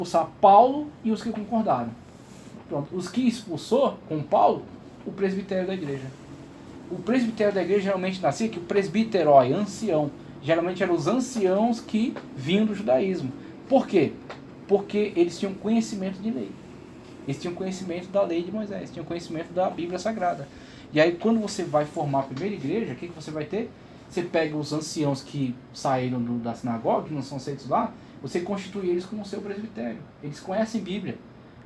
expulsar Paulo e os que concordaram. Pronto. Os que expulsou com Paulo, o presbitério da igreja. O presbitério da igreja geralmente nascia que o presbiterói, ancião, geralmente eram os anciãos que vinham do judaísmo. Por quê? Porque eles tinham conhecimento de lei. Eles tinham conhecimento da lei de Moisés, tinham conhecimento da Bíblia Sagrada. E aí quando você vai formar a primeira igreja, o que você vai ter? Você pega os anciãos que saíram da sinagoga, que não são aceitos lá, você constitui eles como seu presbitério. Eles conhecem Bíblia.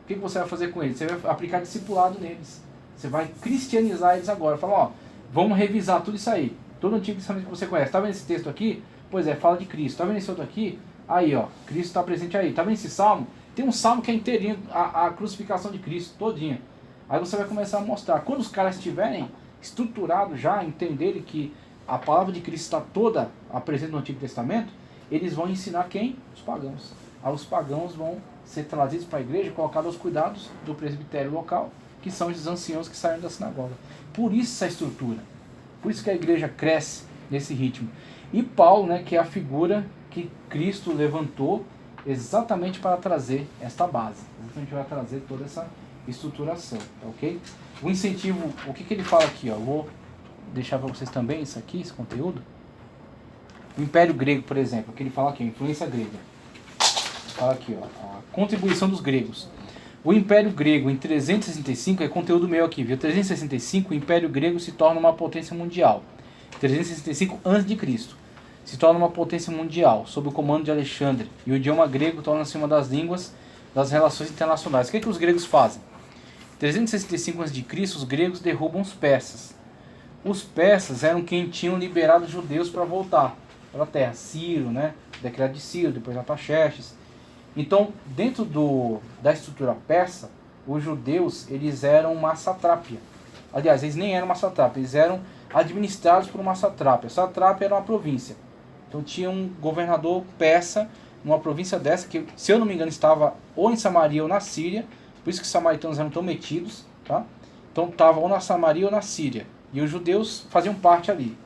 O que você vai fazer com eles? Você vai aplicar discipulado neles. Você vai cristianizar eles agora. Fala, ó, vamos revisar tudo isso aí. Todo o Antigo Testamento que você conhece. Tá vendo esse texto aqui? Pois é, fala de Cristo. Tá vendo esse outro aqui? Aí, ó, Cristo está presente aí. Tá vendo esse salmo? Tem um salmo que é inteirinho, a crucificação de Cristo, todinha. Aí você vai começar a mostrar. Quando os caras estiverem estruturados já, entenderem que a palavra de Cristo está toda presente no Antigo Testamento, eles vão ensinar quem? Os pagãos. Aí os pagãos vão ser trazidos para a igreja, colocados aos cuidados do presbitério local, que são esses anciãos que saíram da sinagoga. Por isso essa estrutura. Por isso que a igreja cresce nesse ritmo. E Paulo, né, que é a figura que Cristo levantou exatamente para trazer esta base. Exatamente para trazer toda essa estruturação, tá ok? O incentivo, o que ele fala aqui, ó, eu vou deixar para vocês também isso aqui, esse conteúdo. O Império Grego, por exemplo, que ele fala aqui, a influência grega. Fala aqui, ó, a contribuição dos gregos. O Império Grego em 365, é conteúdo meu aqui, viu? 365, o Império Grego se torna uma potência mundial. 365 a.C. se torna uma potência mundial, sob o comando de Alexandre, e o idioma grego torna-se uma das línguas das relações internacionais. O que os gregos fazem? Em 365 a.C., os gregos derrubam os persas. Os persas eram quem tinham liberado os judeus para voltar para a terra. Ciro, né? Decreto de Ciro, depois Artaxerxes. Então, dentro da estrutura persa, os judeus eles eram uma satrápia. Aliás, eles nem eram uma satrápia, eles eram administrados por uma satrápia. Satrápia era uma província. Então tinha um governador persa numa província dessa, que, se eu não me engano, estava ou em Samaria ou na Síria. Por isso que os samaritanos eram tão metidos, tá? Então estava ou na Samaria ou na Síria. E os judeus faziam parte ali.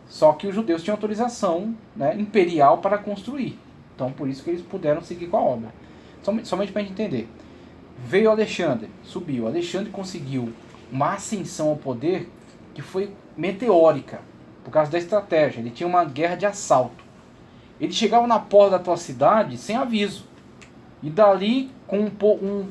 Só que os judeus tinham autorização, né, imperial para construir. Então por isso que eles puderam seguir com a obra. Somente para a gente entender. Veio Alexandre, subiu. Alexandre conseguiu uma ascensão ao poder que foi meteórica, por causa da estratégia. Ele tinha uma guerra de assalto. Ele chegava na porta da tua cidade sem aviso. E dali com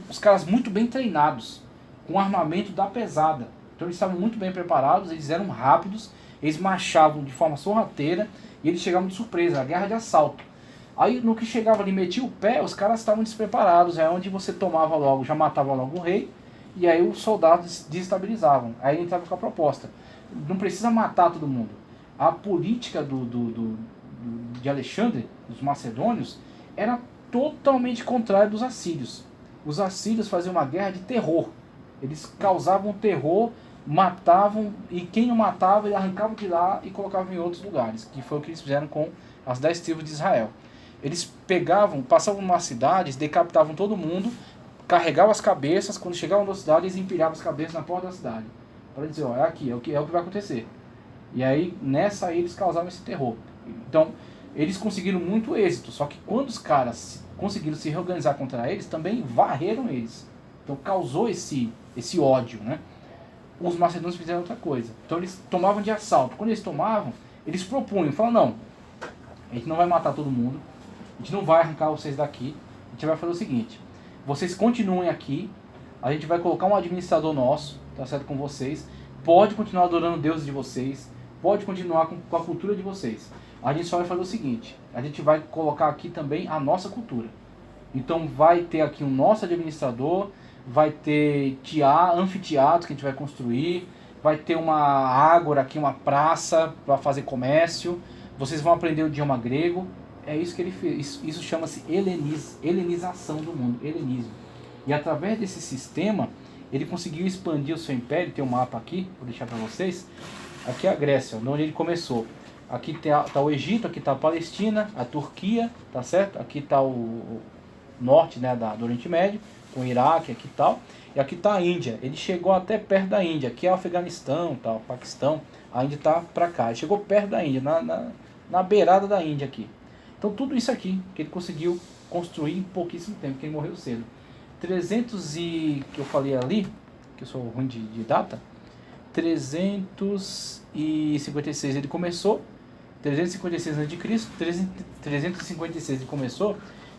os caras muito bem treinados, com armamento da pesada. Então eles estavam muito bem preparados, eles eram rápidos, eles marchavam de forma sorrateira e eles chegavam de surpresa, a guerra de assalto. Aí no que chegava ali, metia o pé, os caras estavam despreparados, é onde você tomava logo, já matava logo o rei, e aí os soldados desestabilizavam. Aí entrava com a proposta, não precisa matar todo mundo. A política de Alexandre, dos macedônios, era totalmente contrária dos assírios. Os assírios faziam uma guerra de terror. Eles causavam terror, matavam, e quem não matava, ele arrancava de lá e colocava em outros lugares, que foi o que eles fizeram com as 10 tribos de Israel. Eles pegavam, passavam numa cidade, decapitavam todo mundo, carregavam as cabeças, quando chegavam na cidade, eles empilhavam as cabeças na porta da cidade. Para dizer, ó, é aqui, é o que vai acontecer. E aí, nessa aí, eles causavam esse terror. Então, eles conseguiram muito êxito, só que quando os caras conseguiram se reorganizar contra eles, também varreram eles. Então causou esse ódio, né? Os macedônios fizeram outra coisa. Então eles tomavam de assalto. Quando eles tomavam, eles propunham, falaram, não, a gente não vai matar todo mundo, a gente não vai arrancar vocês daqui, a gente vai fazer o seguinte, vocês continuem aqui, a gente vai colocar um administrador nosso, tá certo, com vocês, pode continuar adorando Deus de vocês, pode continuar com a cultura de vocês. A gente só vai fazer o seguinte, a gente vai colocar aqui também a nossa cultura. Então vai ter aqui um nosso administrador, vai ter anfiteatro que a gente vai construir, vai ter uma ágora aqui, uma praça para fazer comércio, vocês vão aprender o idioma grego. É isso que ele fez. Isso chama-se helenização do mundo, helenismo. E através desse sistema, ele conseguiu expandir o seu império. Tem um mapa aqui, vou deixar para vocês. Aqui é a Grécia, onde ele começou. Aqui está o Egito, aqui está a Palestina, a Turquia, tá certo? Aqui está o norte, né, do Oriente Médio, com o Iraque, aqui e tal. E aqui está a Índia. Ele chegou até perto da Índia. Aqui é o Afeganistão, tal, Paquistão. A Índia está para cá. Ele chegou perto da Índia, na beirada da Índia aqui. Então tudo isso aqui que ele conseguiu construir em pouquíssimo tempo, porque ele morreu cedo. 300 que eu falei ali, que eu sou ruim de data, 356 ele começou, 356 a.C., 356 ele começou,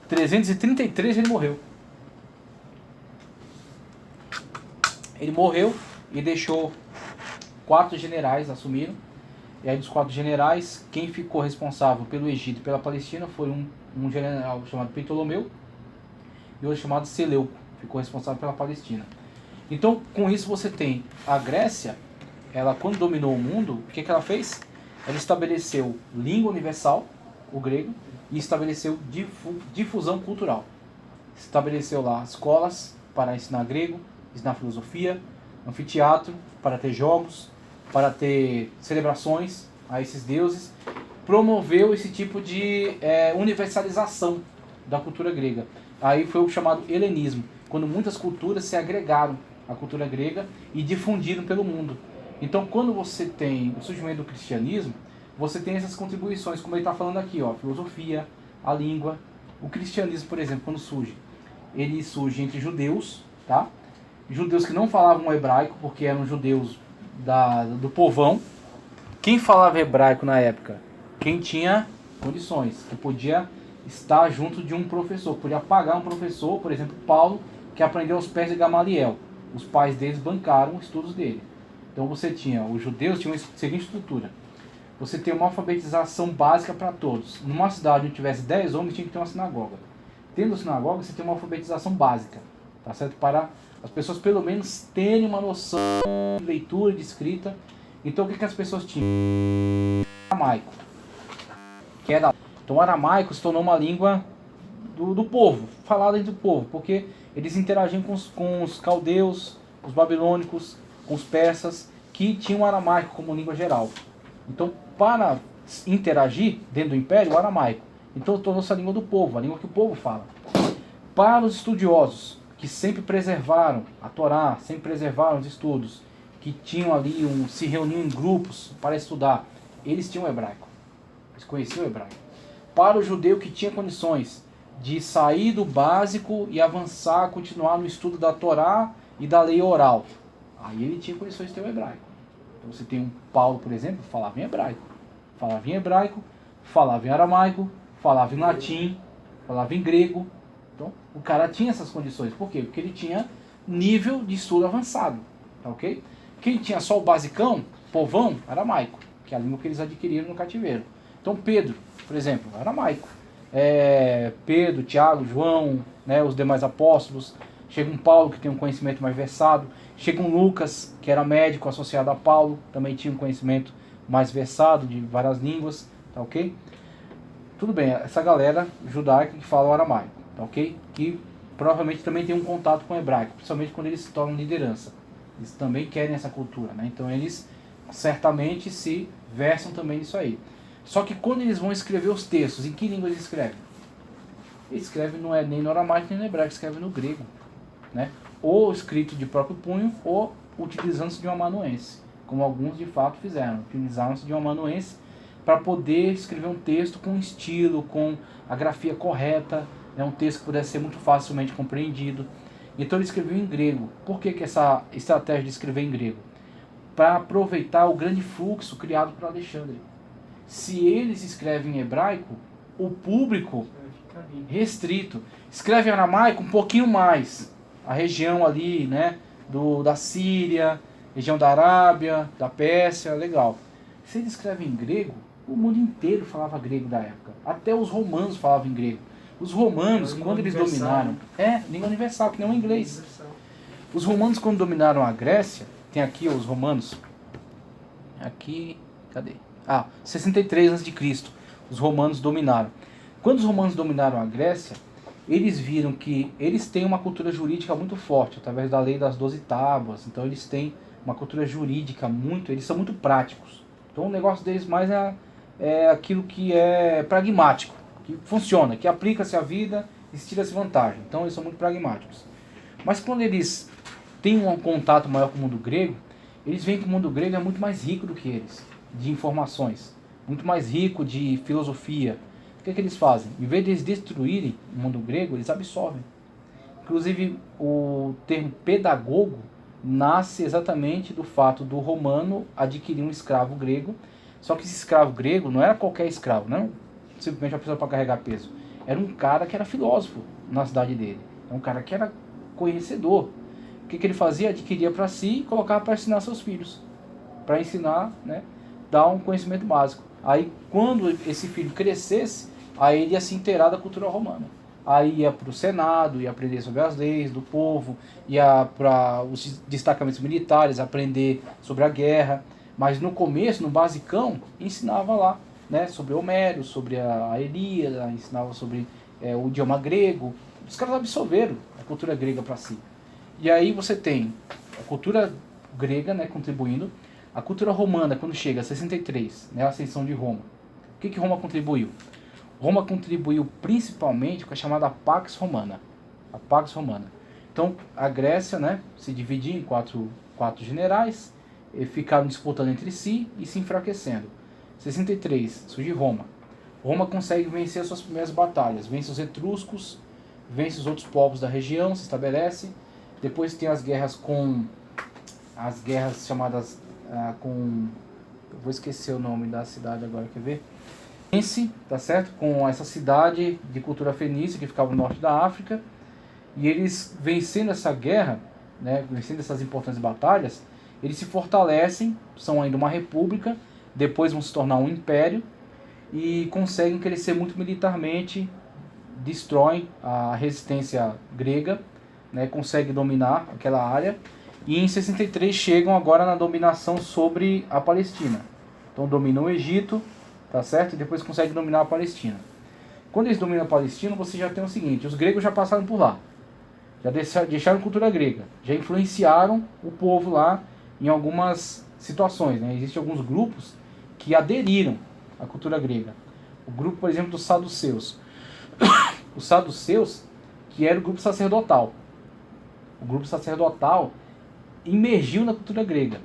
333 ele morreu. Ele morreu e deixou 4 generais assumiram. E aí dos 4 generais, quem ficou responsável pelo Egito e pela Palestina foi um general chamado Ptolomeu e outro chamado Seleuco, ficou responsável pela Palestina. Então, com isso você tem a Grécia, ela quando dominou o mundo, o que ela fez? Ela estabeleceu língua universal, o grego, e estabeleceu difusão cultural. Estabeleceu lá escolas para ensinar grego, ensinar filosofia, anfiteatro para ter jogos, para ter celebrações a esses deuses, promoveu esse tipo de universalização da cultura grega. Aí foi o chamado helenismo, quando muitas culturas se agregaram à cultura grega e difundiram pelo mundo. Então, quando você tem o surgimento do cristianismo, você tem essas contribuições, como ele está falando aqui, ó, a filosofia, a língua. O cristianismo, por exemplo, quando surge, ele surge entre judeus, tá? Judeus que não falavam hebraico, porque eram judeus do povão. Quem falava hebraico na época? Quem tinha condições, que podia estar junto de um professor, podia pagar um professor, por exemplo, Paulo, que aprendeu aos pés de Gamaliel. Os pais deles bancaram os estudos dele. Então você tinha, os judeus tinham a seguinte estrutura: você tem uma alfabetização básica para todos. Numa cidade onde tivesse 10 homens, tinha que ter uma sinagoga. Tendo a sinagoga, você tem uma alfabetização básica, tá certo? Para as pessoas pelo menos terem uma noção de leitura, de escrita. Então o que as pessoas tinham? Aramaico. Então o aramaico se tornou uma língua do povo, falada entre o povo, porque eles interagiam com os caldeus, os babilônicos, com os persas, que tinham o aramaico como língua geral. Então, para interagir dentro do império, o aramaico. Então tornou-se a língua do povo, a língua que o povo fala. Para os estudiosos, que sempre preservaram a Torá, sempre preservaram os estudos, que tinham ali, se reuniam em grupos para estudar, eles tinham o hebraico. Eles conheciam o hebraico. Para o judeu que tinha condições de sair do básico e avançar, continuar no estudo da Torá e da lei oral, aí ele tinha condições de ter o hebraico. Então você tem um Paulo, por exemplo, falava em hebraico, falava em aramaico, falava em latim, falava em grego. Então o cara tinha essas condições. Por quê? Porque ele tinha nível de estudo avançado, tá ok? Quem tinha só o basicão, povão, aramaico, que é a língua que eles adquiriram no cativeiro. Então Pedro, por exemplo, aramaico. Pedro, Tiago, João, né, os demais apóstolos. Chega um Paulo que tem um conhecimento mais versado. Chega um Lucas, que era médico associado a Paulo, também tinha um conhecimento mais versado de várias línguas, tá ok? Tudo bem, essa galera judaica que fala o aramaico, tá ok? Que provavelmente também tem um contato com o hebraico, principalmente quando eles se tornam liderança. Eles também querem essa cultura, né? Então eles certamente se versam também nisso aí. Só que quando eles vão escrever os textos, em que língua eles escrevem? Eles escrevem não é nem no aramaico nem no hebraico, escrevem no grego, né? Ou escrito de próprio punho, ou utilizando-se de um amanuense, como alguns de fato fizeram, utilizaram-se de um amanuense para poder escrever um texto com estilo, com a grafia correta, né? Um texto que pudesse ser muito facilmente compreendido. Então ele escreveu em grego. Por que essa estratégia de escrever em grego? Para aproveitar o grande fluxo criado por Alexandre. Se eles escrevem em hebraico, o público restrito. Escreve em aramaico um pouquinho mais. A região ali, né, da Síria, região da Arábia, da Pérsia, legal. Se eles escrevem em grego, o mundo inteiro falava grego da época. Até os romanos falavam em grego. Os romanos, quando eles dominaram... língua universal, que nem o inglês. Os romanos, quando dominaram a Grécia, tem aqui os romanos... Aqui... Cadê? 63 a.C. Os romanos dominaram. Quando os romanos dominaram a Grécia, eles viram que eles têm uma cultura jurídica muito forte, através da lei das 12 tábuas. Então eles têm uma cultura jurídica eles são muito práticos. Então o negócio deles mais é aquilo que é pragmático, que funciona, que aplica-se à vida e se tira-se vantagem. Então eles são muito pragmáticos. Mas quando eles têm um contato maior com o mundo grego, eles veem que o mundo grego é muito mais rico do que eles, de informações, muito mais rico de filosofia, que eles fazem? Em vez de eles destruírem o mundo grego, eles absorvem. Inclusive, o termo pedagogo nasce exatamente do fato do romano adquirir um escravo grego. Só que esse escravo grego não era qualquer escravo, não simplesmente uma pessoa para carregar peso. Era um cara que era filósofo na cidade dele. É um cara que era conhecedor. O que ele fazia? Adquiria para si e colocava para ensinar seus filhos. Para ensinar, né, dar um conhecimento básico. Aí, quando esse filho crescesse, aí ele ia se inteirar da cultura romana. Aí ia para o Senado, ia aprender sobre as leis do povo, ia para os destacamentos militares, aprender sobre a guerra. Mas no começo, no basicão, ensinava lá, né, sobre Homero, sobre a Ilíada, ensinava sobre o idioma grego. Os caras absorveram a cultura grega para si. E aí você tem a cultura grega, né, contribuindo. A cultura romana, quando chega a 63, né, a ascensão de Roma. O que Roma contribuiu? Roma contribuiu principalmente com a chamada Pax Romana. A Pax Romana. Então, a Grécia, né, se dividia em quatro generais, e ficaram disputando entre si e se enfraquecendo. 63, surge Roma. Roma consegue vencer as suas primeiras batalhas. Vence os etruscos, vence os outros povos da região, se estabelece. Depois tem as guerras chamadas com... Eu vou esquecer o nome da cidade agora, quer ver? Vence, tá certo? Com essa cidade de cultura fenícia que ficava no norte da África. E eles, vencendo essa guerra, né, vencendo essas importantes batalhas, eles se fortalecem, são ainda uma república, depois vão se tornar um império e conseguem crescer muito militarmente, destroem a resistência grega, né, conseguem dominar aquela área e em 63 chegam agora na dominação sobre a Palestina. Então dominam o Egito, tá certo? E depois conseguem dominar a Palestina. Quando eles dominam a Palestina, você já tem o seguinte, os gregos já passaram por lá, já deixaram cultura grega, já influenciaram o povo lá em algumas situações, né? Existem alguns grupos que aderiram à cultura grega. O grupo, por exemplo, dos saduceus. Os saduceus, que era o grupo sacerdotal. O grupo sacerdotal imergiu na cultura grega.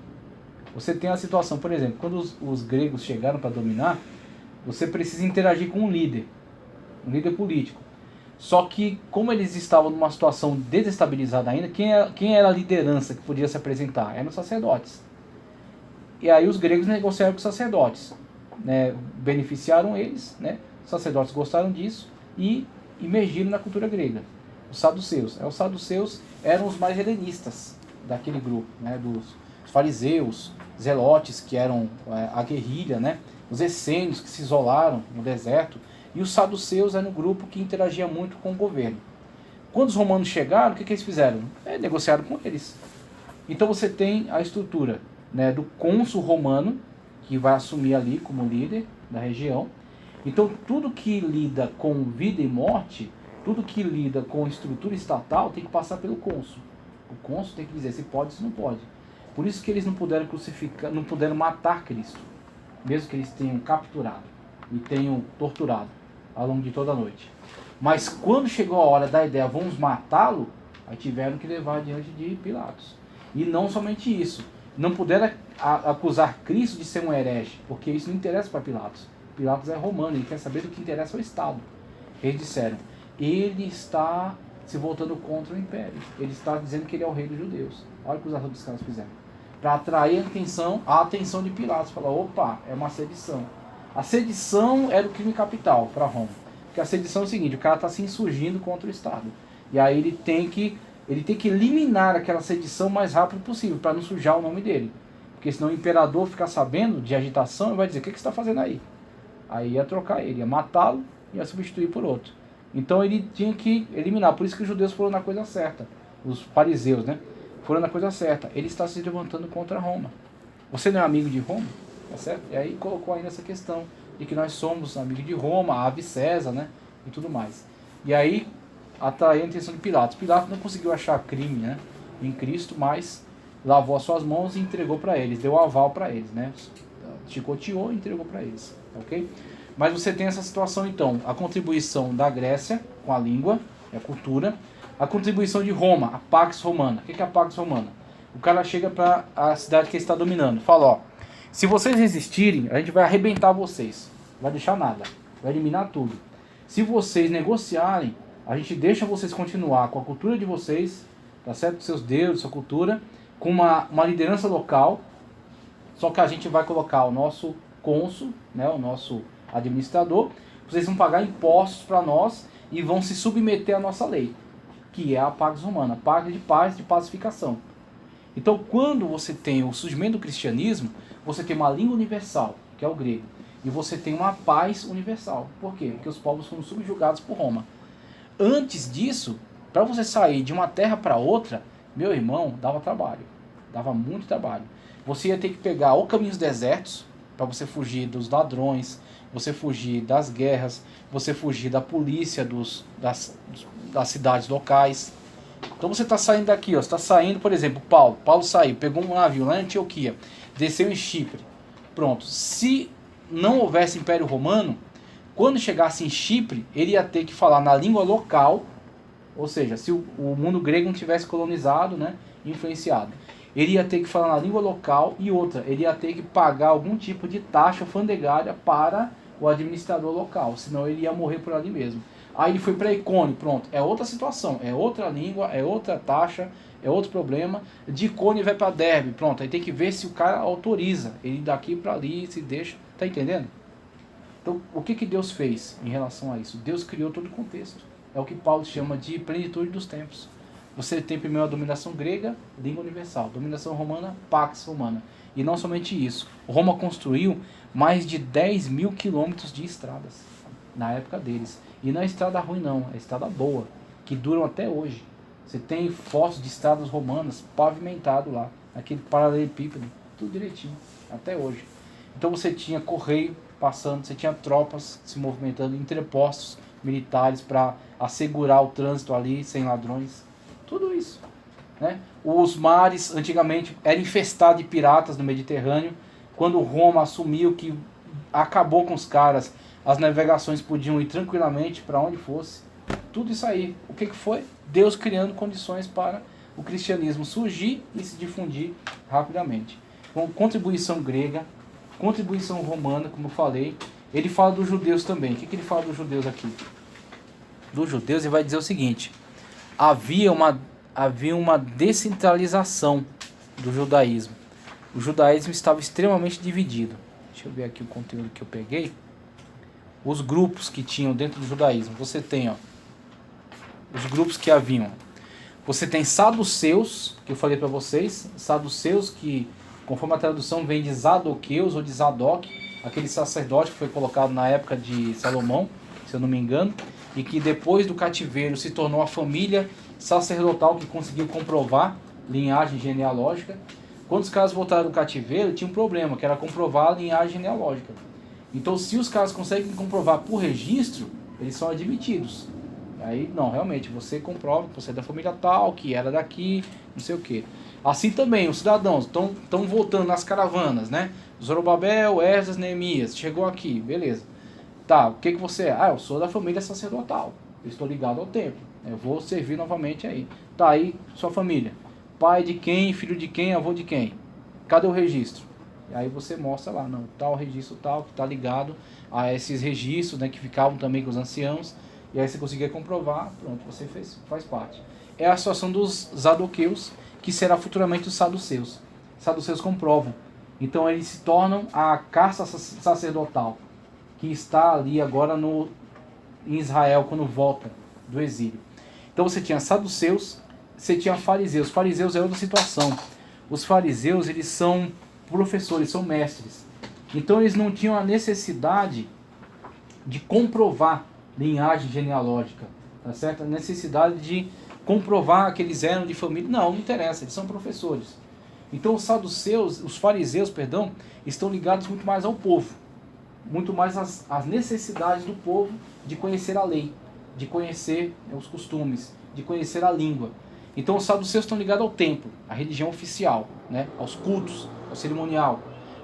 Você tem a situação, por exemplo, quando os gregos chegaram para dominar, você precisa interagir com um líder político. Só que, como eles estavam numa situação desestabilizada ainda, quem era a liderança que podia se apresentar? Eram os sacerdotes. E aí os gregos negociaram com os sacerdotes, né? Beneficiaram eles, né? Os sacerdotes gostaram disso e imergiram na cultura grega. Os saduceus. Os saduceus eram os mais helenistas daquele grupo, né? Dos fariseus, zelotes, que eram a guerrilha, né? Os essênios, que se isolaram no deserto. E os saduceus eram um grupo que interagia muito com o governo. Quando os romanos chegaram, o que eles fizeram? Negociaram com eles. Então você tem a estrutura, né, do cônsul romano, que vai assumir ali como líder da região. Então tudo que lida com vida e morte, tudo que lida com estrutura estatal, tem que passar pelo cônsul. O cônsul tem que dizer se pode ou se não pode. Por isso que eles não puderam crucificar, não puderam matar Cristo, mesmo que eles tenham capturado e tenham torturado ao longo de toda a noite. Mas quando chegou a hora da ideia, vamos matá-lo, aí tiveram que levar diante de Pilatos. E não somente isso, não puderam acusar Cristo de ser um herege, porque isso não interessa para Pilatos. Pilatos é romano, ele quer saber do que interessa ao Estado. Eles disseram, ele está se voltando contra o império, ele está dizendo que ele é o rei dos judeus. Olha o que os outros caras fizeram. Para atrair a atenção de Pilatos, falar, opa, é uma sedição. A sedição era o crime capital para Roma. Porque a sedição é o seguinte, o cara está se insurgindo contra o Estado. E aí ele tem que eliminar aquela sedição o mais rápido possível, para não sujar o nome dele. Porque senão o imperador ficar sabendo de agitação e vai dizer, o que você está fazendo aí? Aí ia trocar ele, ia matá-lo e ia substituir por outro. Então ele tinha que eliminar, por isso que os judeus foram na coisa certa. Os fariseus, né? Foram na coisa certa. Ele está se levantando contra Roma. Você não é amigo de Roma? Tá certo? E aí colocou ainda essa questão de que nós somos amigos de Roma, ave César, né? E tudo mais. E aí atraiu a atenção de Pilatos. Pilatos não conseguiu achar crime, né, em Cristo, mas lavou as suas mãos e entregou para eles, deu aval para eles, né? Chicoteou e entregou para eles, ok? Mas você tem essa situação então, a contribuição da Grécia com a língua e a cultura, a contribuição de Roma, a Pax Romana. O que é a Pax Romana? O cara chega para a cidade que ele está dominando, fala, ó, se vocês resistirem, a gente vai arrebentar vocês, não vai deixar nada, vai eliminar tudo. Se vocês negociarem, a gente deixa vocês continuar com a cultura de vocês, tá certo? Com seus deuses, sua cultura, com uma liderança local, só que a gente vai colocar o nosso cônsul, né, o nosso administrador, vocês vão pagar impostos para nós e vão se submeter à nossa lei, que é a Pax Romana, Pax de paz, de pacificação. Então, quando você tem o surgimento do cristianismo, você tem uma língua universal, que é o grego, e você tem uma paz universal. Por quê? Porque os povos foram subjugados por Roma. Antes disso, para você sair de uma terra para outra, meu irmão, dava trabalho, dava muito trabalho. Você ia ter que pegar ou caminhos desertos, para você fugir dos ladrões, você fugir das guerras, você fugir da polícia das cidades locais. Então você está saindo daqui, ó, você está saindo, por exemplo, Paulo saiu, pegou um navio lá em Antioquia, desceu em Chipre. Pronto, se não houvesse Império Romano, quando chegasse em Chipre, ele ia ter que falar na língua local, ou seja, se o mundo grego não tivesse colonizado, né, influenciado. Ele ia ter que falar na língua local e outra, ele ia ter que pagar algum tipo de taxa alfandegária para o administrador local, senão ele ia morrer por ali mesmo. Aí ele foi para Icônio, pronto, é outra situação, é outra língua, é outra taxa, é outro problema. De Icônio vai para Derbe, pronto, aí tem que ver se o cara autoriza ele daqui para ali, se deixa, tá entendendo? Então, o que Deus fez em relação a isso? Deus criou todo o contexto. É o que Paulo chama de plenitude dos tempos. Você tem primeiro a dominação grega, língua universal. Dominação romana, Pax Romana. E não somente isso. Roma construiu mais de 10 mil quilômetros de estradas na época deles. E não é estrada ruim não, é estrada boa, que duram até hoje. Você tem fotos de estradas romanas pavimentadas lá, aquele paralelepípedo, tudo direitinho, até hoje. Então você tinha correio passando, você tinha tropas se movimentando, entrepostos militares para assegurar o trânsito ali, sem ladrões. Tudo isso, né? Os mares antigamente eram infestados de piratas no Mediterrâneo. Quando Roma assumiu que acabou com os caras, as navegações podiam ir tranquilamente para onde fosse. Tudo isso aí. O que foi? Deus criando condições para o cristianismo surgir e se difundir rapidamente. Com contribuição grega, contribuição romana, como eu falei. Ele fala dos judeus também. O que ele fala dos judeus aqui? Dos judeus ele vai dizer o seguinte: havia uma descentralização do judaísmo. O judaísmo estava extremamente dividido. Deixa eu ver aqui o conteúdo que eu peguei. Os grupos que tinham dentro do judaísmo. Você tem, ó, os grupos que haviam. Você tem saduceus, que eu falei para vocês. Saduceus que, conforme a tradução, vem de Zadoqueus ou de Zadok, aquele sacerdote que foi colocado na época de Salomão, se eu não me engano, e que depois do cativeiro se tornou a família sacerdotal que conseguiu comprovar linhagem genealógica. Quando os caras voltaram do cativeiro, tinha um problema, que era comprovar a linhagem genealógica. Então, se os caras conseguem comprovar por registro, eles são admitidos. Aí, não, realmente, você comprova que você é da família tal, que era daqui, não sei o quê. Assim também, os cidadãos estão voltando nas caravanas, né? Zorobabel, Esdras, Neemias, chegou aqui, beleza. Tá, o que você é? Ah, eu sou da família sacerdotal, eu estou ligado ao templo, eu vou servir novamente aí. Tá, aí, sua família. Pai de quem, filho de quem, avô de quem? Cadê o registro? E aí você mostra lá, não, tal registro tal, que está ligado a esses registros, né, que ficavam também com os anciãos, e aí você conseguia comprovar, pronto, você faz parte. É a situação dos Zadoqueus, que será futuramente os saduceus. Saduceus comprovam. Então eles se tornam a casta sacerdotal, que está ali agora em Israel, quando volta do exílio. Então você tinha saduceus, você tinha fariseus. Fariseus é outra situação. Os fariseus, eles são professores, são mestres. Então eles não tinham a necessidade de comprovar linhagem genealógica, tá certo? A necessidade de comprovar que eles eram de família. Não interessa, eles são professores. Então os fariseus, perdão, estão ligados muito mais ao povo, muito mais às necessidades do povo de conhecer a lei, de conhecer os costumes, de conhecer a língua. Então os saduceus estão ligados ao templo, à religião oficial, né? Aos cultos, ao cerimonial.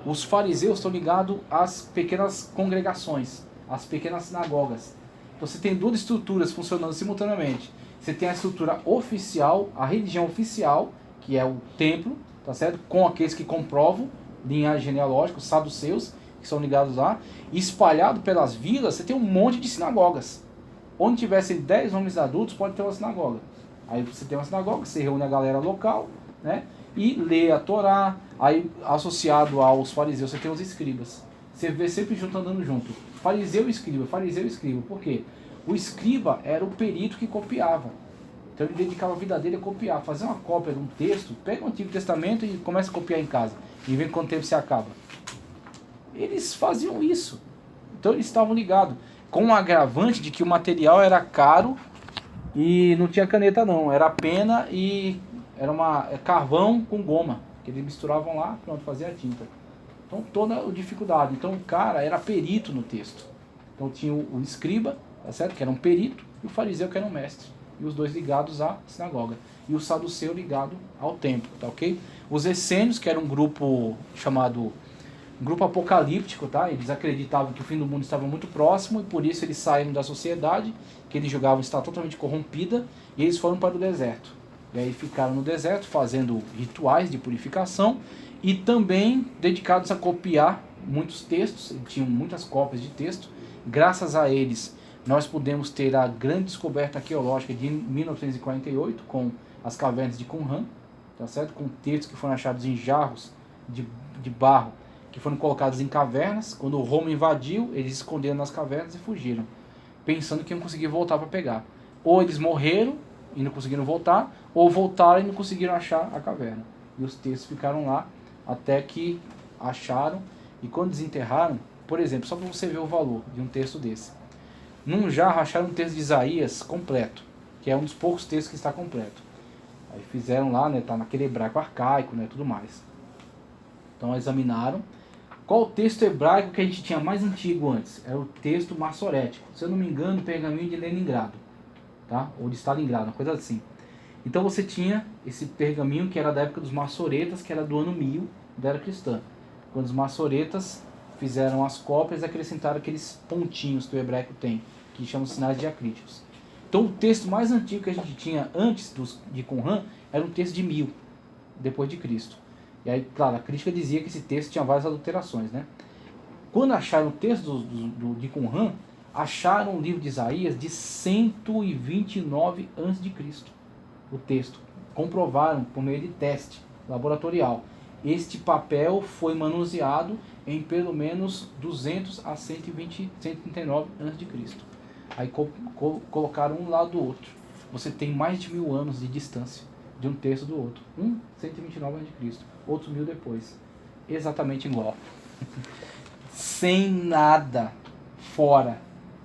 Os fariseus estão ligados às pequenas congregações, às pequenas sinagogas. Então você tem duas estruturas funcionando simultaneamente. Você tem a estrutura oficial, a religião oficial, que é o templo, tá certo? Com aqueles que comprovam linhagem genealógica, os saduceus, que são ligados lá. E espalhado pelas vilas, você tem um monte de sinagogas. Onde tivessem 10 homens adultos, pode ter uma sinagoga. Aí você tem uma sinagoga, você reúne a galera local, né? E lê a Torá. Aí, associado aos fariseus, você tem os escribas. Você vê sempre junto, andando junto. Fariseu e escriba, fariseu e escriba. Por quê? O escriba era o perito que copiava. Então ele dedicava a vida dele a copiar, fazer uma cópia de um texto, pega o Antigo Testamento e começa a copiar em casa. E vê quanto tempo se acaba. Eles faziam isso. Então eles estavam ligados. Com o agravante de que o material era caro e não tinha caneta não. Era pena e era carvão com goma. Que eles misturavam lá, pronto, fazia a tinta. Então toda a dificuldade. Então o cara era perito no texto. Então tinha o escriba, tá certo? Que era um perito, e o fariseu que era um mestre. E os dois ligados à sinagoga. E o saduceu ligado ao templo, tá ok? Os essênios, que era um grupo chamado... um grupo apocalíptico, tá? Eles acreditavam que o fim do mundo estava muito próximo e por isso eles saíram da sociedade, que eles julgavam estar totalmente corrompida, e eles foram para o deserto. E aí ficaram no deserto fazendo rituais de purificação e também dedicados a copiar muitos textos, tinham muitas cópias de texto. Graças a eles, nós pudemos ter a grande descoberta arqueológica de 1948 com as cavernas de Qumran, tá certo? Com textos que foram achados em jarros de barro, que foram colocados em cavernas. Quando o Roma invadiu, eles esconderam nas cavernas e fugiram, pensando que iam conseguir voltar para pegar. Ou eles morreram e não conseguiram voltar, ou voltaram e não conseguiram achar a caverna. E os textos ficaram lá até que acharam, e quando desenterraram, por exemplo, só para você ver o valor de um texto desse. Num jarro acharam um texto de Isaías completo, que é um dos poucos textos que está completo. Aí fizeram lá, né, tá naquele hebraico arcaico, né, tudo mais. Então examinaram. Qual o texto hebraico que a gente tinha mais antigo antes? Era o texto massorético. Se eu não me engano, o pergaminho de Leningrado, tá? Ou de Stalingrado, uma coisa assim. Então você tinha esse pergaminho que era da época dos massoretas, que era do ano 1000 da era cristã. Quando os massoretas fizeram as cópias e acrescentaram aqueles pontinhos que o hebraico tem, que chamam sinais diacríticos. Então o texto mais antigo que a gente tinha antes de Qumran era um texto de 1000 depois de Cristo. E aí, claro, a crítica dizia que esse texto tinha várias adulterações, né? Quando acharam o texto de Qumran, acharam o livro de Isaías de 129 a.C. O texto. Comprovaram por meio de teste laboratorial. Este papel foi manuseado em pelo menos 200 a 139 a.C. Aí colocaram um lado do outro. Você tem mais de 1000 anos de distância de um texto do outro. 129 a.C., outro 1000 depois. Exatamente igual. Sem nada fora.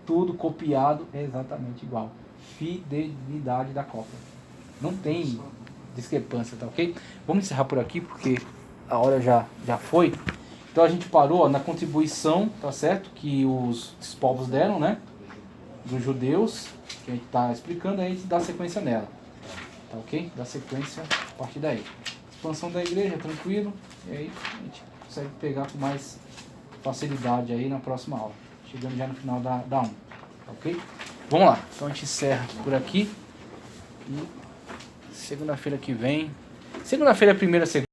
Tudo copiado exatamente igual. Fidelidade da cópia. Não tem discrepância, tá ok? Vamos encerrar por aqui porque a hora já foi. Então a gente parou na contribuição, tá certo? Que os povos deram, né? Dos judeus, que a gente está explicando, aí a gente dá sequência nela. Tá ok? Dá sequência a partir daí. Expansão da igreja, tranquilo. E aí a gente consegue pegar com mais facilidade aí na próxima aula. Chegando já no final da 1. Tá ok? Vamos lá. Então a gente encerra por aqui. E segunda-feira que vem. Segunda-feira é a primeira segunda.